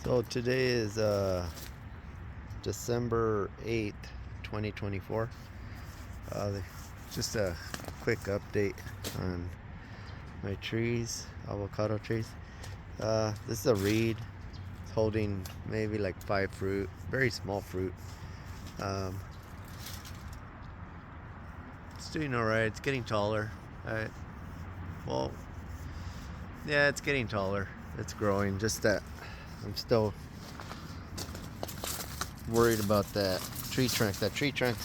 So today is December 8th, 2024. Uh, just a quick update on my trees, avocado trees. This is a reed. It's holding maybe like 5 fruit, very small fruit. Um, it's doing alright. It's getting taller. Well, yeah, it's getting taller. It's growing. Just that I'm still worried about that tree trunk. Tree trunk.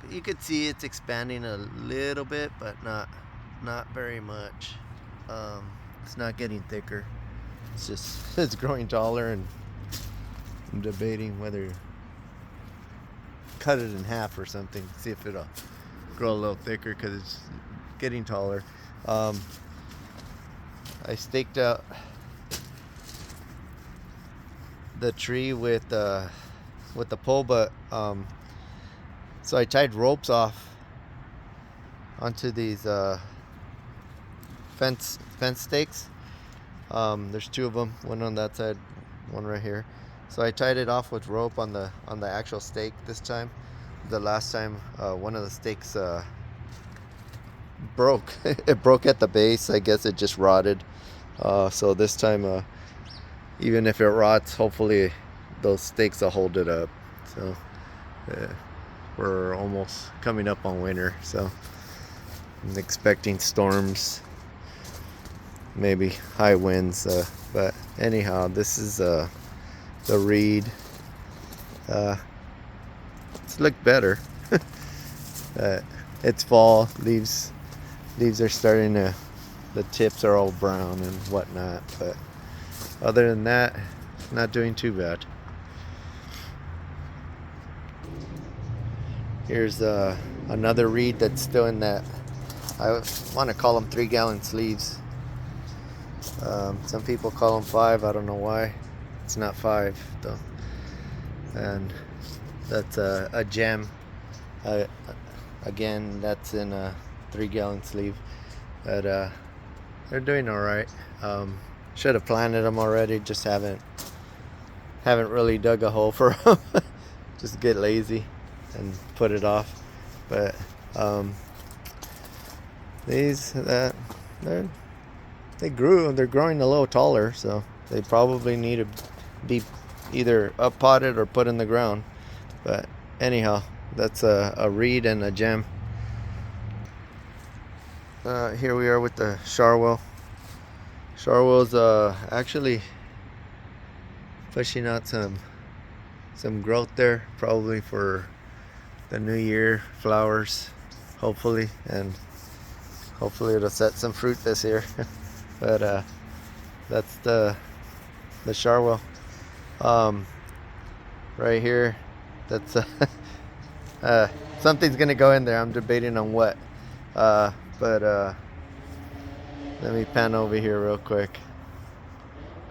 You could see it's expanding a little bit, but not very much. It's not getting thicker. It's just it's growing taller, and I'm debating whether cut it in half or something. See if it'll grow a little thicker because it's getting taller. I staked out the tree with the pole, but so I tied ropes off onto these fence stakes. There's 2 of them, one on that side, one right here. So I tied it off with rope on the actual stake this time. The last time one of the stakes broke. It broke at the base. I guess it just rotted. So this time, even if it rots, hopefully those stakes will hold it up. So we're almost coming up on winter, so I'm expecting storms, maybe high winds. But anyhow, this is the reed. It's looked better. It's fall. Leaves are starting to. The tips are all brown and whatnot, but other than that, not doing too bad. Here's another reed that's still in that. I want to call them 3-gallon sleeves. Some people call them 5. I don't know why. It's not 5 though. And that's a gem. Again, that's in a 3-gallon sleeve. But they're doing all right. Should have planted them already. Just haven't really dug a hole for them. Just get lazy and put it off. But these they grew. They're growing a little taller, so they probably need to be either up potted or put in the ground. But anyhow, that's a reed and a gem. Here we are with the Sharwil. Sharwil's actually pushing out some growth there, probably for the new year flowers, hopefully, and hopefully it'll set some fruit this year. But that's the Sharwil. Right here, that's something's gonna go in there. I'm debating on what. But let me pan over here real quick.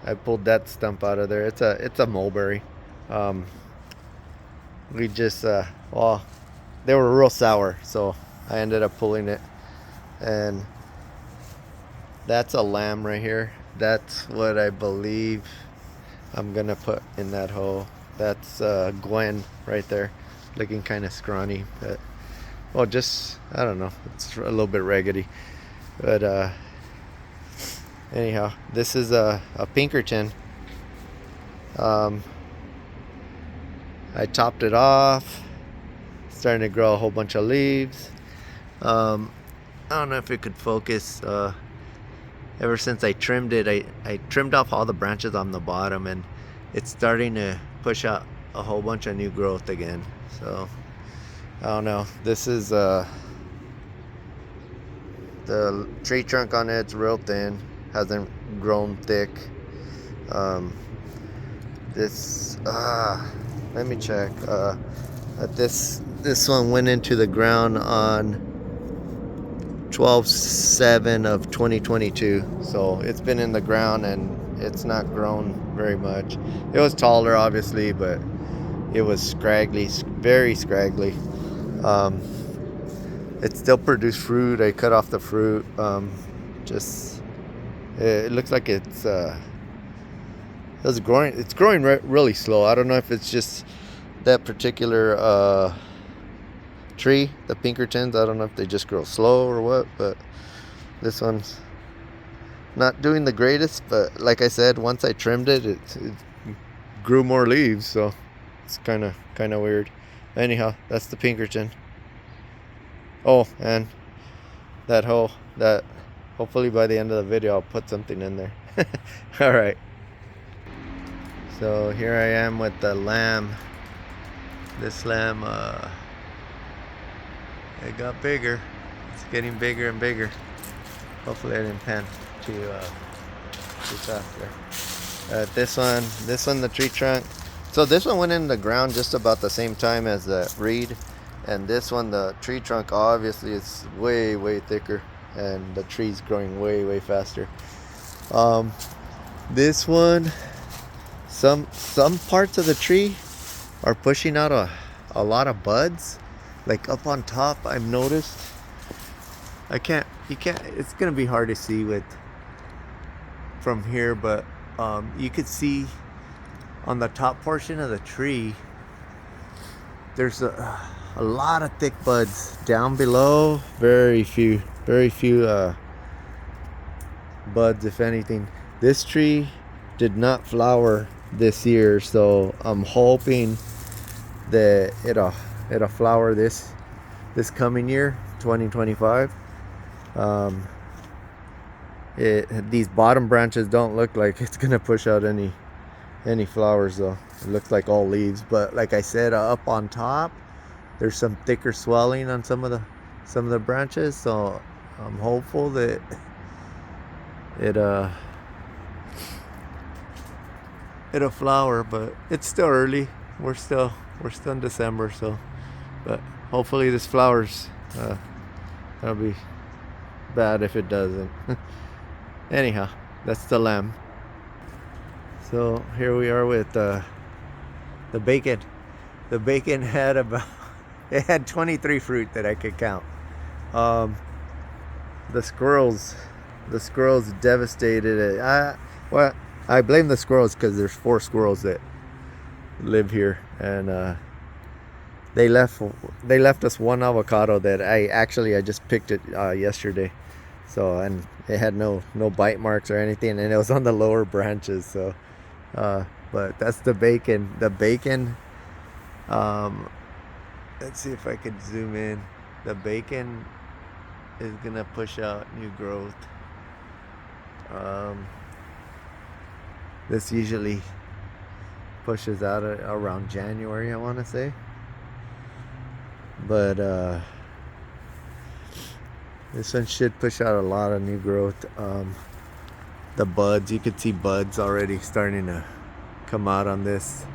I pulled that stump out of there. It's a mulberry. We just well, they were real sour, so I ended up pulling it. And that's a lamb right here. That's what I believe I'm gonna put in that hole. That's Gwen right there, looking kind of scrawny, but well, just I don't know. It's a little bit raggedy, but anyhow, this is a Pinkerton. I topped it off, starting to grow a whole bunch of leaves. I don't know if it could focus. Ever since I trimmed it, I trimmed off all the branches on the bottom, and it's starting to push out a whole bunch of new growth again. So I don't know. This is the tree trunk on it's real thin, hasn't grown thick. Let me check. This one went into the ground on 12/7 of 2022. So it's been in the ground and it's not grown very much. It was taller, obviously, but it was scraggly, very scraggly. It still produced fruit. I cut off the fruit. It looks like it's It's growing really slow. I don't know if it's just that particular tree, the Pinkertons. I don't know if they just grow slow or what, but this one's not doing the greatest. But like I said, once I trimmed it, it grew more leaves, so it's kind of weird. Anyhow, that's the Pinkerton. Oh, and that hopefully by the end of the video I'll put something in there. All right. So here I am with the lamb. This lamb, it got bigger. It's getting bigger and bigger. Hopefully I didn't pan too fast there. This one, the tree trunk. So this one went in the ground just about the same time as the reed, and this one, the tree trunk, obviously it's way thicker, and the tree's growing way faster. This one, some parts of the tree are pushing out a lot of buds, like up on top. I've noticed. It's gonna be hard to see from here, but you could see on the top portion of the tree there's a lot of thick buds. Down below, very few buds, if anything. This tree did not flower this year, so I'm hoping that it'll flower this coming year, 2025. These bottom branches don't look like it's gonna push out any flowers though. It looks like all leaves, but like I said, up on top there's some thicker swelling on some of the branches, so I'm hopeful that it'll flower, but it's still early. We're still in December, so, but hopefully this flowers. That'll be bad if it doesn't. Anyhow, that's the lamb. So here we are with the bacon. The bacon had it had 23 fruit that I could count. The squirrels devastated it. Well, I blame the squirrels because there's 4 squirrels that live here, and they left us one avocado that I just picked it yesterday. So, and it had no bite marks or anything, and it was on the lower branches. So, but that's the bacon. The bacon. Let's see if I could zoom in. The bacon is gonna push out new growth. This usually pushes out around January, I want to say. But this one should push out a lot of new growth. The buds, you could see buds already starting to come out on this.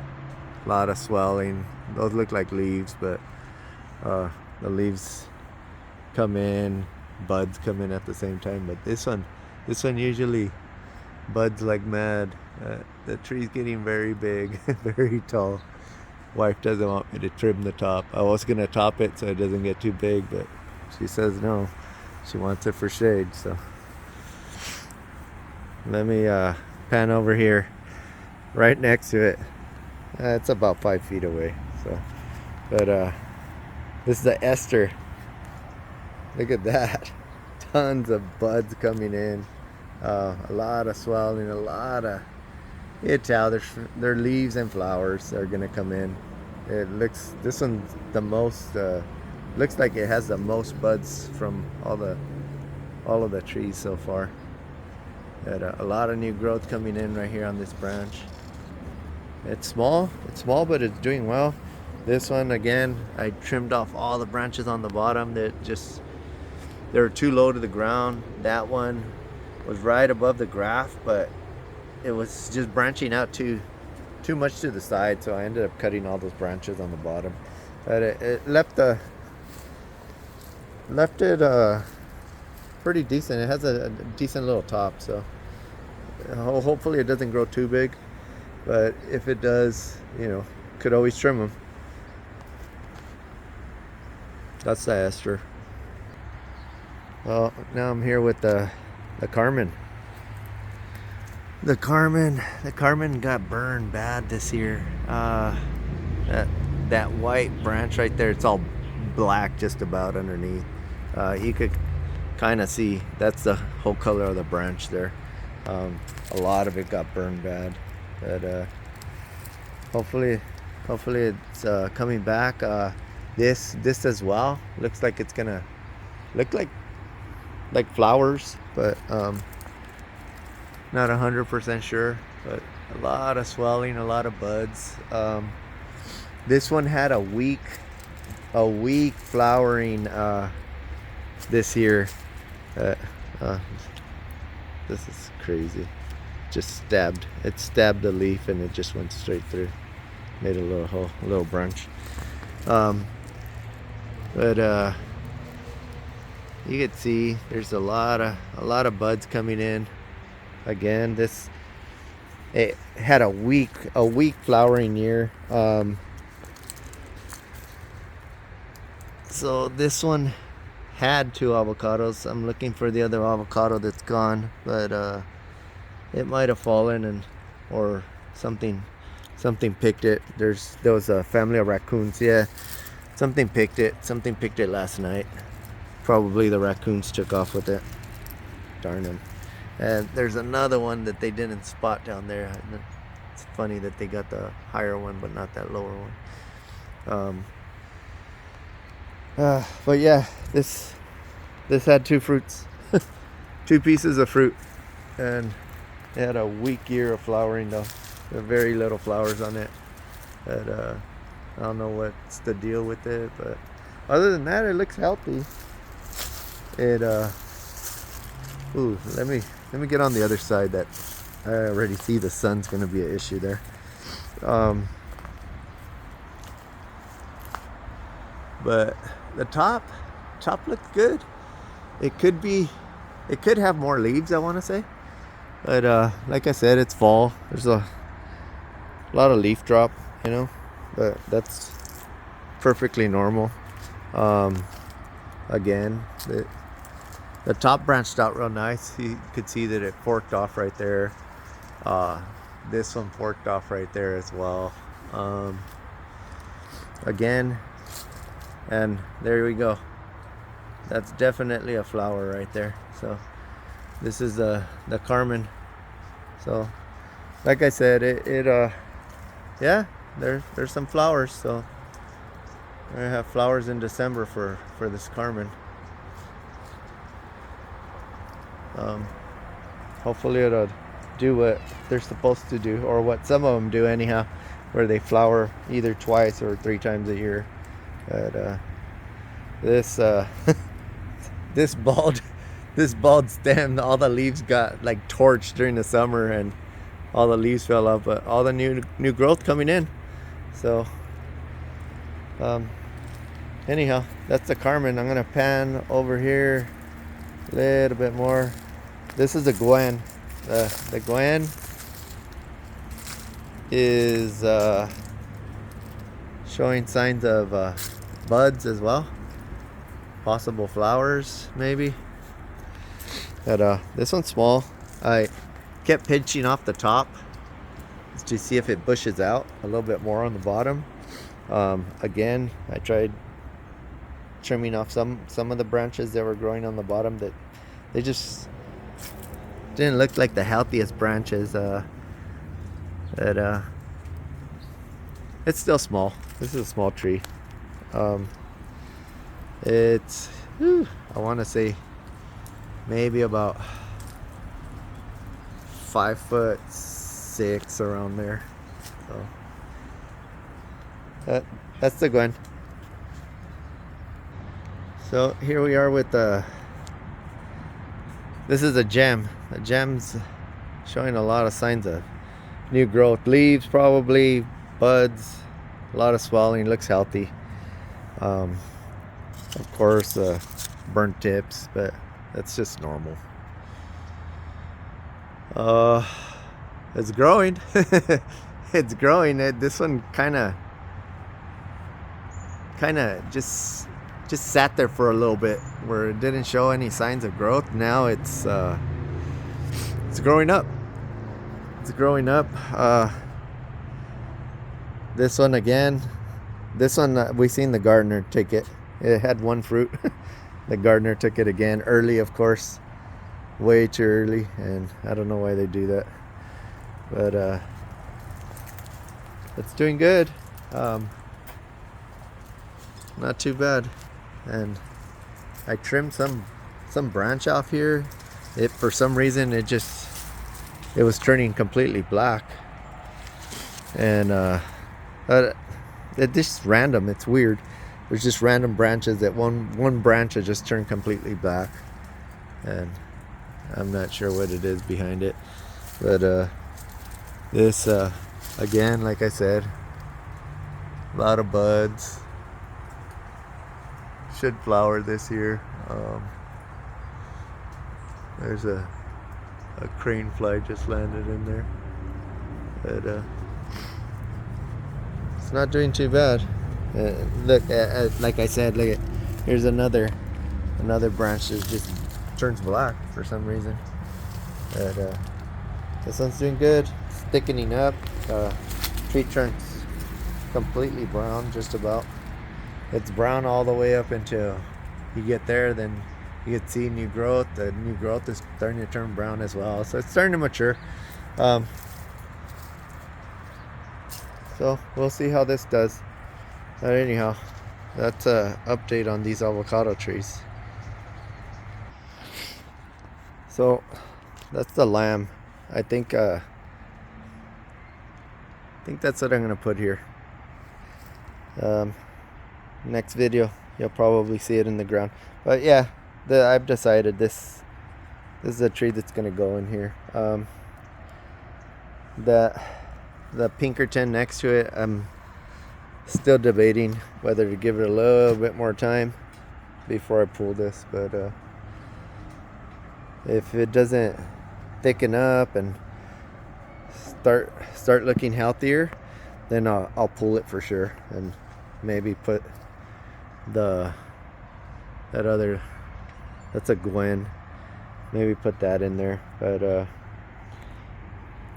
A lot of swelling. Those look like leaves, but the leaves come in, buds come in at the same time. But this one usually buds like mad. The tree's getting very big, very tall. Wife doesn't want me to trim the top. I was gonna top it so it doesn't get too big, but she says no. She wants it for shade. So let me pan over here, right next to it. It's about 5 feet away. So, but this is the Esther. Look at that. Tons of buds coming in. A lot of swelling, a lot of, you tell their leaves and flowers are gonna come in. This one's the most, looks like it has the most buds from all of the trees so far. Got a lot of new growth coming in right here on this branch. It's small, but it's doing well. This one, again, I trimmed off all the branches on the bottom that they were too low to the ground. That one was right above the graft, but it was just branching out too much to the side, so I ended up cutting all those branches on the bottom. But it left it pretty decent. It has a decent little top, so hopefully it doesn't grow too big, but if it does, could always trim them. That's the Esther. Well, now I'm here with the Carmen. The Carmen got burned bad this year. That white branch right there, it's all black just about underneath. You could kind of see that's the whole color of the branch there. A lot of it got burned bad, but hopefully it's coming back. This as well looks like it's gonna look like flowers, but not 100% sure. But a lot of swelling, a lot of buds. This one had a week flowering this year. This is crazy. Just it stabbed the leaf and it just went straight through. Made a little hole, a little branch. But you could see there's a lot of buds coming in. Again, it had a weak flowering year. So this one had 2 avocados. I'm looking for the other avocado that's gone, but it might have fallen or something picked it. There was a family of raccoons. Yeah, something picked it last night. Probably the raccoons took off with it. Darn them. And there's another one that they didn't spot down there. It's funny that they got the higher one but not that lower one. But yeah, this had 2 fruits. 2 pieces of fruit, and it had a weak year of flowering though. There are very little flowers on it. But I don't know what's the deal with it, but other than that, it looks healthy. Ooh, let me get on the other side. That I already see the sun's gonna be an issue there. But the top looks good. It could have more leaves, I want to say, but like I said, it's fall. There's a lot of leaf drop, but that's perfectly normal. Again, the top branched out real nice. You could see that it forked off right there. This one forked off right there as well. Again, and there we go. That's definitely a flower right there. So this is the Carmen. So like I said, yeah, there's some flowers. So we're gonna have flowers in December for this Carmen. Hopefully it'll do what they're supposed to do, or what some of them do anyhow, where they flower either twice or 3 times a year. But this this bald stem, all the leaves got like torched during the summer and all the leaves fell off, but all the new growth coming in. So anyhow, that's the Carmen. I'm gonna pan over here a little bit more. This is the Gwen. The Gwen is showing signs of buds as well, possible flowers maybe. But this one's small. I kept pinching off the top to see if it bushes out a little bit more on the bottom. Again, I tried trimming off some of the branches that were growing on the bottom, that they just didn't look like the healthiest branches. But it's still small. This is a small tree. It's I want to say maybe about 5'6" around there. So that's the Gwen. So here we are with this is a gem. The gem's showing a lot of signs of new growth, leaves probably, buds, a lot of swelling, looks healthy. Of course, burnt tips, but that's just normal. It's growing. It's growing. This one kind of just sat there for a little bit where it didn't show any signs of growth. Now it's growing up. It's growing up. This one again. This one we seen the gardener take it. It had one fruit. The gardener took it again early, of course, way too early, and I don't know why they do that. But it's doing good. Not too bad. And I trimmed some branch off here. It, for some reason, it was turning completely black, and it's just random. It's weird. There's just random branches that one branch has just turned completely black, and I'm not sure what it is behind it. But this again, like I said, a lot of buds. Should flower this year. There's a crane fly just landed in there, but it's not doing too bad. Look, like I said, look at, here's another branch that just turns black for some reason. But this one's doing good. It's thickening up. Tree trunk's completely brown, just about. It's brown all the way up until you get there, then you can see new growth. The new growth is starting to turn brown as well, so it's starting to mature. So we'll see how this does. But anyhow, that's an update on these avocado trees. So that's the lamb. I think that's what I'm gonna put here. Next video you'll probably see it in the ground, but yeah, I've decided this is a tree that's gonna go in here. The Pinkerton next to it, I'm still debating whether to give it a little bit more time before I pull this, but if it doesn't thicken up and start looking healthier, then I'll pull it for sure, and maybe put that's a Gwen, maybe put that in there. But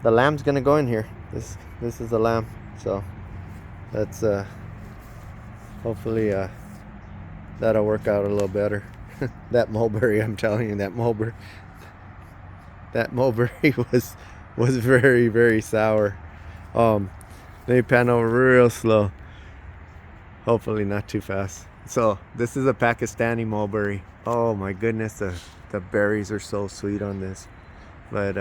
the lamb's gonna go in here. This is the lamb, so that's hopefully that'll work out a little better. That mulberry, I'm telling you, that mulberry was very, very sour. Let me pan over real slow, hopefully not too fast. So this is a Pakistani mulberry. Oh my goodness, the berries are so sweet on this. But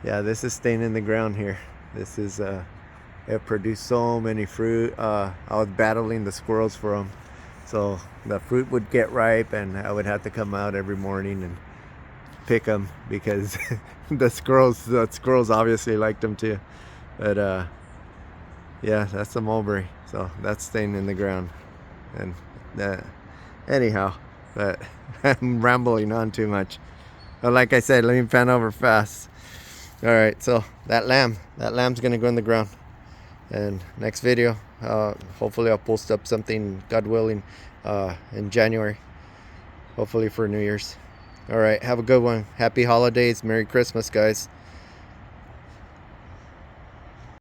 yeah, this is staying in the ground here. This is it produced so many fruit. I was battling the squirrels for them, so the fruit would get ripe and I would have to come out every morning and pick them, because the squirrels obviously liked them too. But yeah, that's the mulberry, so that's staying in the ground. And anyhow, but I'm rambling on too much. But like I said, let me pan over fast. All right, so that lamb's gonna go in the ground, and next video, hopefully I'll post up something, God willing, in January, hopefully for New Year's. All right, have a good one. Happy holidays, Merry Christmas, guys.